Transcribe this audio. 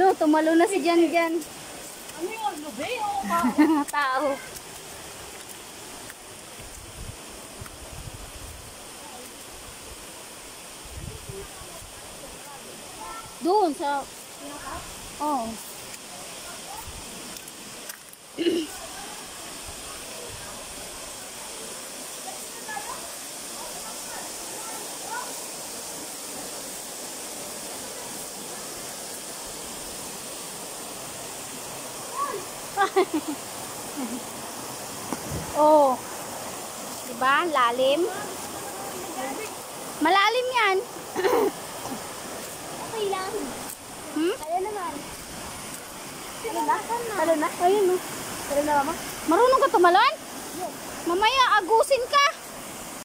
Ano, tumalo na si Jan Jan. Ano yun? Lube o Tao. Doon sa... Oh. Oh. Diba? Lalim. Malalim yan. okay lang. Kaya naman. Talo na? Ayun, no. Talo na, mama? Marunong ka tumalon? Mamaya, agusin ka.